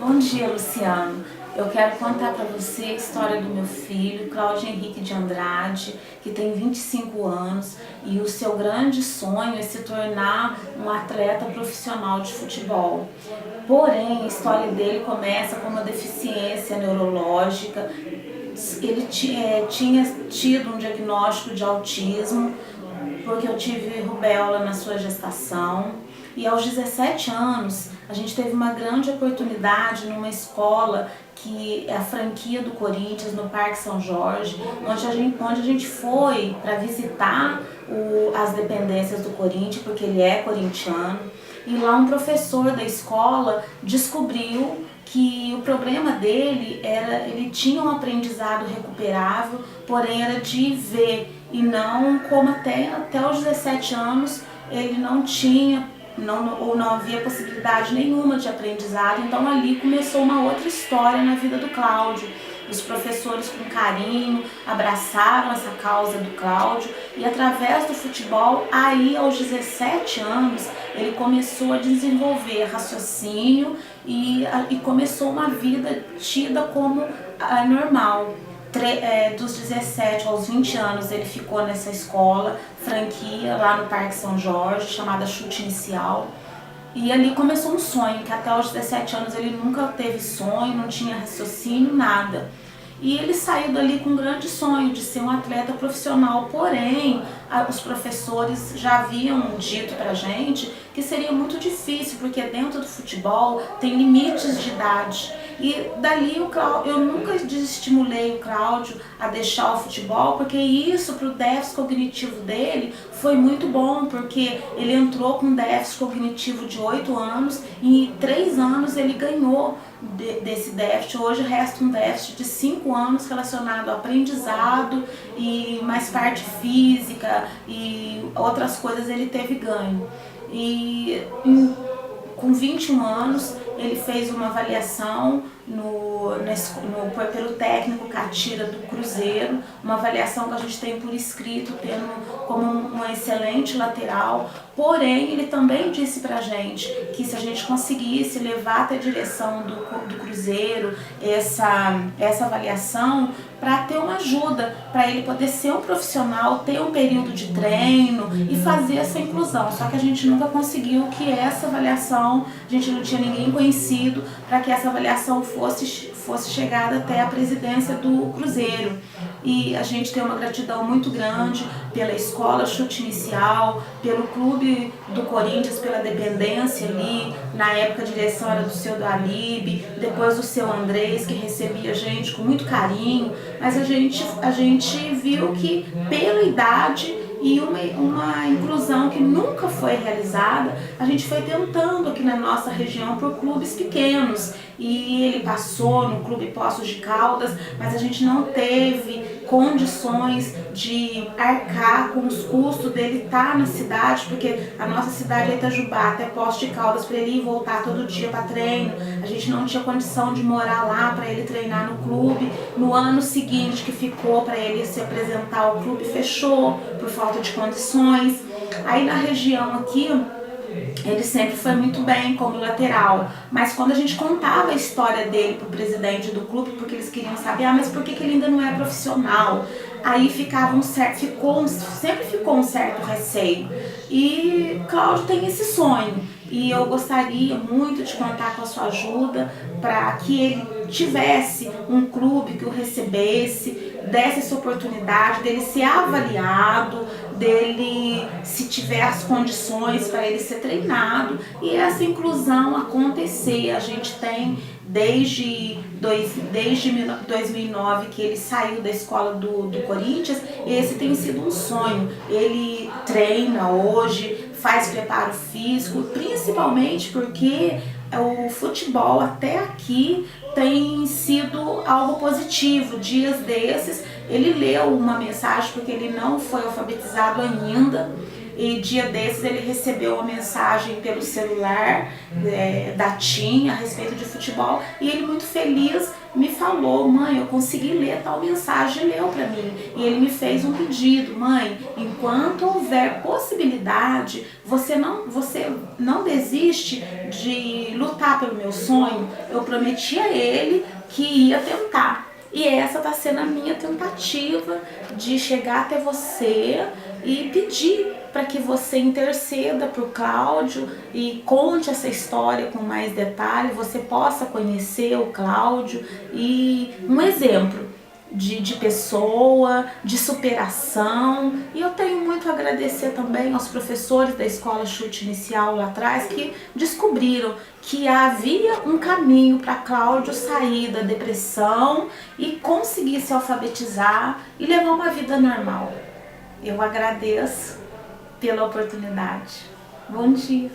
Bom dia, Luciano. Eu quero contar para você a história do meu filho, Cláudio Henrique de Andrade, que tem 25 anos e o seu grande sonho é se tornar um atleta profissional de futebol. Porém, a história dele começa com uma deficiência neurológica. Ele tinha tido um diagnóstico de autismo, porque eu tive rubéola na sua gestação. E aos 17 anos, a gente teve uma grande oportunidade numa escola que é a franquia do Corinthians, no Parque São Jorge, onde a gente foi para visitar as dependências do Corinthians, porque ele é corintiano. E lá um professor da escola descobriu que o problema dele era, ele tinha um aprendizado recuperável, porém era de ver, e não como até os 17 anos ele não tinha, ou não havia possibilidade nenhuma de aprendizado. Então ali começou uma outra história na vida do Cláudio. Os professores, com carinho, abraçaram essa causa do Cláudio e através do futebol, aí aos 17 anos, ele começou a desenvolver raciocínio e começou uma vida tida como normal. Dos 17 aos 20 anos ele ficou nessa escola, franquia, lá no Parque São Jorge, chamada Chute Inicial. E ali começou um sonho, que até os 17 anos ele nunca teve sonho, não tinha raciocínio, nada. E ele saiu dali com um grande sonho de ser um atleta profissional, porém os professores já haviam dito pra gente que seria muito difícil, porque dentro do futebol tem limites de idade. E dali eu nunca desestimulei o Cláudio a deixar o futebol, porque isso pro déficit cognitivo dele foi muito bom, porque ele entrou com um déficit cognitivo de 8 anos e em 3 anos ele ganhou desse déficit. Hoje resta um déficit de 5 anos relacionado ao aprendizado e mais parte física e outras coisas ele teve ganho. E com 21 anos ele fez uma avaliação pelo técnico Catira do Cruzeiro, uma avaliação que a gente tem por escrito, tendo como um excelente lateral. Porém, ele também disse pra gente que se a gente conseguisse levar até a direção do Cruzeiro essa avaliação, para ter uma ajuda, para ele poder ser um profissional, ter um período de treino e fazer essa inclusão. Só que a gente nunca conseguiu que essa avaliação, a gente não tinha ninguém conhecido para que essa avaliação fosse chegada até a presidência do Cruzeiro. E a gente tem uma gratidão muito grande pela escola Chute Inicial, pelo clube do Corinthians, pela dependência ali. Na época a direção era do seu Alib, depois do seu Andrés, que recebia a gente com muito carinho. Mas a gente viu que pela idade e uma inclusão que nunca foi realizada, a gente foi tentando aqui na nossa região por clubes pequenos. E ele passou no Clube Poços de Caldas, mas a gente não teve condições de arcar com os custos dele estar na cidade, porque a nossa cidade é Itajubá, até Poços de Caldas, para ele ir e voltar todo dia para treino. A gente não tinha condição de morar lá para ele treinar no clube. No ano seguinte que ficou para ele se apresentar ao clube, fechou por falta de condições. Aí na região aqui, ele sempre foi muito bem como lateral, mas quando a gente contava a história dele para o presidente do clube, porque eles queriam saber, mas por que ele ainda não é profissional? Aí sempre ficou um certo receio. E Cláudio tem esse sonho, e eu gostaria muito de contar com a sua ajuda para que ele tivesse um clube que o recebesse, desse essa oportunidade dele ser avaliado, dele, se tiver as condições, para ele ser treinado e essa inclusão acontecer. A gente tem desde 2009 que ele saiu da escola do Corinthians, esse tem sido um sonho. Ele treina hoje, faz preparo físico, principalmente porque o futebol até aqui tem sido algo positivo. Dias desses ele leu uma mensagem, porque ele não foi alfabetizado ainda, e dia desses ele recebeu uma mensagem pelo celular da TIM a respeito de futebol, e ele muito feliz me falou: mãe, eu consegui ler tal mensagem, leu para mim. E ele me fez um pedido: mãe, enquanto houver possibilidade, você não desiste de lutar pelo meu sonho. Eu prometi a ele que ia tentar. E essa está sendo a minha tentativa de chegar até você e pedir para que você interceda para o Cláudio e conte essa história com mais detalhe, você possa conhecer o Cláudio e um exemplo de pessoa, de superação. E eu tenho muito a agradecer também aos professores da Escola Chute Inicial lá atrás, que descobriram que havia um caminho para Cláudio sair da depressão e conseguir se alfabetizar e levar uma vida normal. Eu agradeço pela oportunidade. Bom dia.